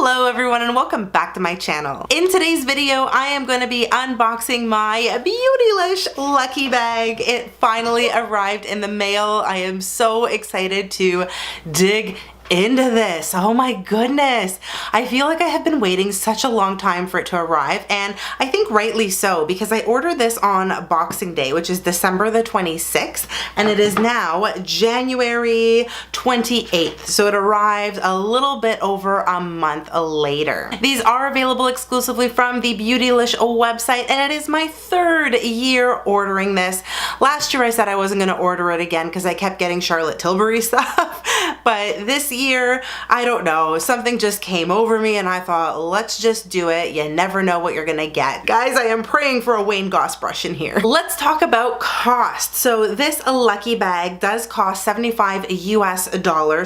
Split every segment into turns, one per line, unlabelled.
Hello everyone and welcome back to my channel. In today's video, I am going to be unboxing my Beautylish lucky bag. It finally arrived in the mail. I am so excited to dig into this. Oh my goodness. I feel like I have been waiting such a long time for it to arrive, and I think rightly so, because I ordered this on Boxing Day, which is December the 26th, and it is now January 28th. So it arrived a little bit over a month later. These are available exclusively from the Beautylish website, and it is my third year ordering this. Last year I said I wasn't going to order it again because I kept getting Charlotte Tilbury stuff, but this year, I don't know, something just came over me and I thought, let's just do it. You never know what you're gonna get. Guys, I am praying for a Wayne Goss brush in here. Let's talk about cost. So this lucky bag does cost $75 US,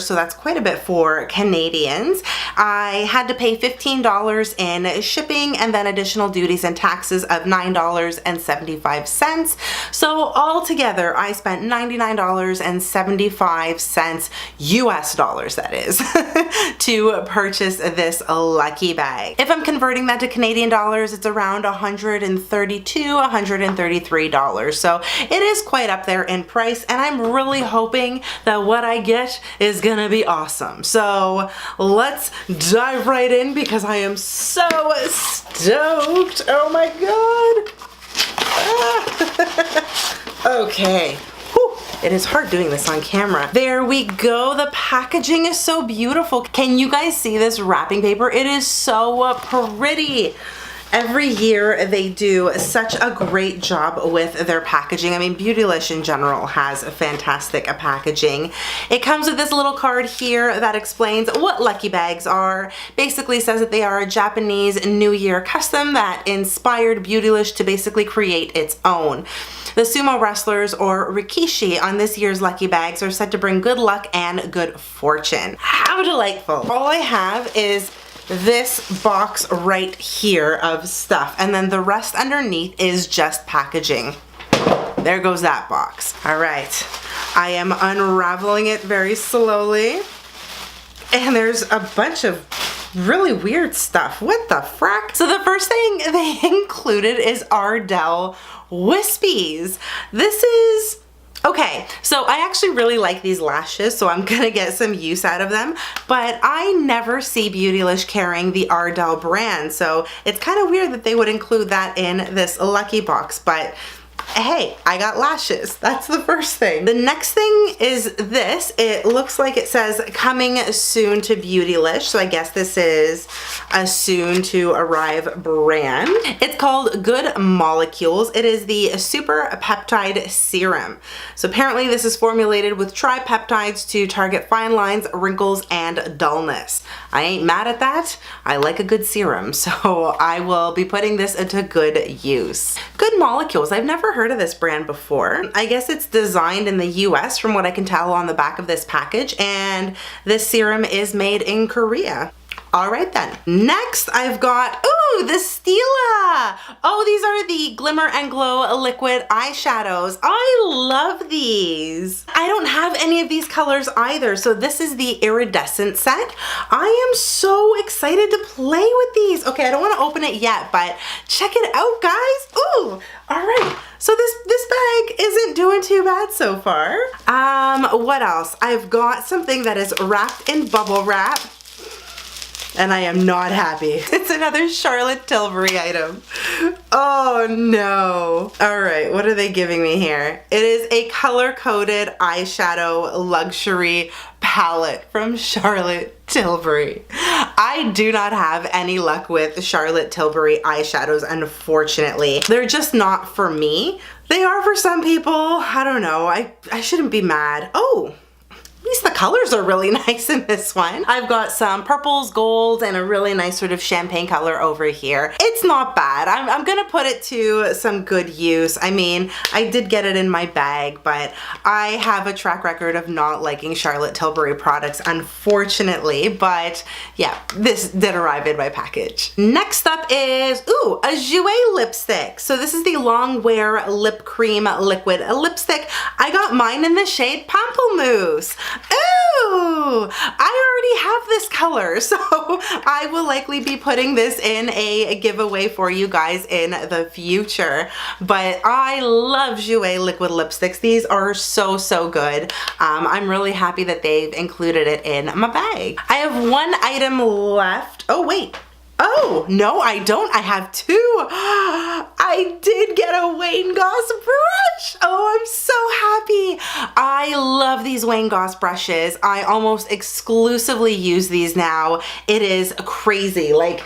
so that's quite a bit for Canadians. I had to pay $15 in shipping and then additional duties and taxes of $9.75. So altogether, I spent $99.75 US dollars, that is, to purchase this lucky bag. If I'm converting that to Canadian dollars, it's around $132, $133. So it is quite up there in price, and I'm really hoping that what I get is gonna be awesome. So let's dive right in because I am so stoked. Oh my god. Okay. It is hard doing this on camera. There we go. The packaging is so beautiful. Can you guys see this wrapping paper? It is so pretty. Every year they do such a great job with their packaging. I mean, Beautylish in general has a fantastic packaging. It comes with this little card here that explains what lucky bags are. Basically says that they are a Japanese New Year custom that inspired Beautylish to basically create its own. The sumo wrestlers, or rikishi, on this year's lucky bags are said to bring good luck and good fortune. How delightful. All I have is this box right here of stuff, and then the rest underneath is just packaging. There goes that box. All right, I am unraveling it very slowly, and there's a bunch of really weird stuff. What the frack? So the first thing they included is Ardell Wispies. This is okay, so I actually really like these lashes, so I'm gonna get some use out of them, but I never see Beautylish carrying the Ardell brand, so it's kind of weird that they would include that in this lucky box, but hey, I got lashes. That's the first thing. The next thing is this. It looks like it says coming soon to Beautylish, so I guess this is a soon to arrive brand. It's called Good Molecules. It is the Super Peptide Serum. So apparently this is formulated with tripeptides to target fine lines, wrinkles, and dullness. I ain't mad at that. I like a good serum, so I will be putting this into good use. Good Molecules. I've never heard of this brand before. I guess it's designed in the US from what I can tell on the back of this package, and this serum is made in Korea. All right then. Next I've got, ooh, the Stila. Oh, these are the Glimmer and Glow liquid eyeshadows. I love these. I don't have any of these colors either, so this is the iridescent set. I am so excited to play with these. Okay, I don't want to open it yet, but check it out, guys. Ooh, all right. So this bag isn't doing too bad so far. What else? I've got something that is wrapped in bubble wrap, and I am not happy. It's another Charlotte Tilbury item. Oh no. All right, what are they giving me here? It is a color-coded eyeshadow luxury palette from Charlotte Tilbury. I do not have any luck with Charlotte Tilbury eyeshadows, unfortunately. They're just not for me. They are for some people. I don't know. I shouldn't be mad. Oh, at least the colors are really nice in this one. I've got some purples, golds, and a really nice sort of champagne color over here. It's not bad. I'm gonna put it to some good use. I mean, I did get it in my bag, but I have a track record of not liking Charlotte Tilbury products, unfortunately, but yeah, this did arrive in my package. Next up is, ooh, a Jouer lipstick. So this is the Long Wear Lip Cream Liquid Lipstick. I got mine in the shade Pamplemousse. Ooh, I already have this color, so I will likely be putting this in a giveaway for you guys in the future. But I love Jouer liquid lipsticks. These are so, so good. I'm really happy that they've included it in my bag. I have one item left. Oh, wait. Oh, no, I don't. I have two. I did get a Wayne Goss brush. Oh, I'm so happy. I love these Wayne Goss brushes. I almost exclusively use these now. It is crazy. Like,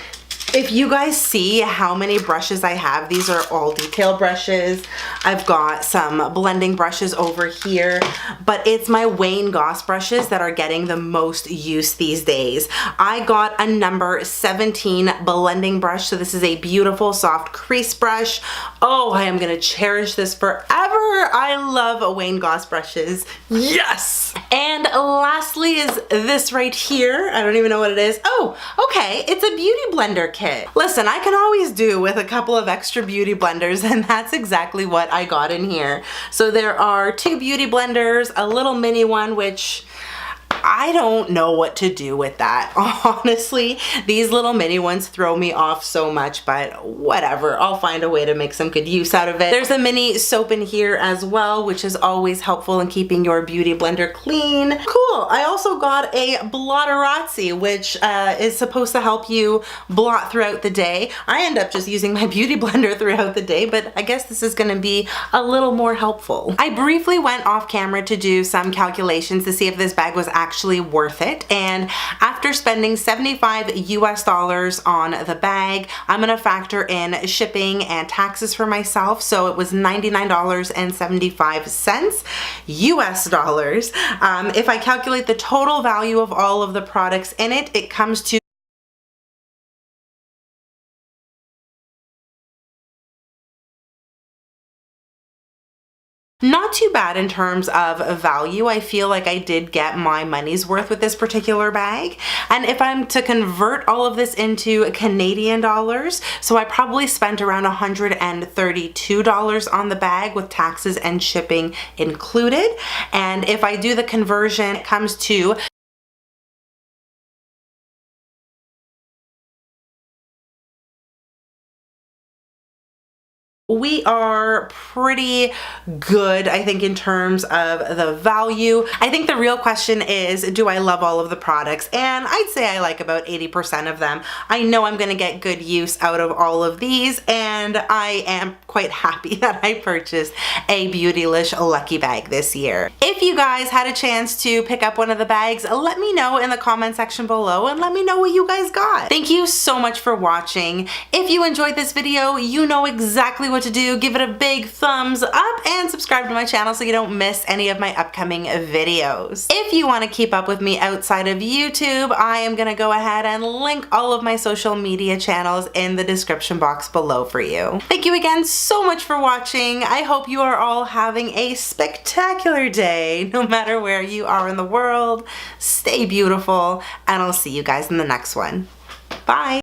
if you guys see how many brushes I have, these are all detail brushes. I've got some blending brushes over here, but it's my Wayne Goss brushes that are getting the most use these days. I got a number 17 blending brush, so this is a beautiful soft crease brush. Oh, I am gonna cherish this forever. I love Wayne Goss brushes. Yes! And lastly is this right here. I don't even know what it is. Oh, okay, it's a beauty blender kit. Listen, I can always do with a couple of extra beauty blenders, and that's exactly what I got in here. So there are 2 beauty blenders, a little mini one, which I don't know what to do with that. Honestly, these little mini ones throw me off so much, but whatever. I'll find a way to make some good use out of it. There's a mini soap in here as well, which is always helpful in keeping your beauty blender clean. Cool. I also got a blotterazzi, which is supposed to help you blot throughout the day. I end up just using my beauty blender throughout the day, but I guess this is going to be a little more helpful. I briefly went off camera to do some calculations to see if this bag was actually worth it, and after spending $75 US on the bag, I'm gonna factor in shipping and taxes for myself, so it was $99.75 US dollars. If I calculate the total value of all of the products in it, it comes to not too bad in terms of value. I feel like I did get my money's worth with this particular bag. And if I'm to convert all of this into Canadian dollars, so I probably spent around $132 on the bag with taxes and shipping included. And if I do the conversion, it comes to we are pretty good, I think, in terms of the value. I think the real question is, do I love all of the products? And I'd say I like about 80% of them. I know I'm gonna get good use out of all of these, and I am quite happy that I purchased a Beautylish lucky bag this year. If you guys had a chance to pick up one of the bags, let me know in the comment section below and let me know what you guys got. Thank you so much for watching. If you enjoyed this video, you know exactly what to do. Give it a big thumbs up and subscribe to my channel so you don't miss any of my upcoming videos. If you want to keep up with me outside of YouTube, I am gonna go ahead and link all of my social media channels in the description box below for you. Thank you again so much for watching. I hope you are all having a spectacular day, no matter where you are in the world. Stay beautiful, and I'll see you guys in the next one. Bye.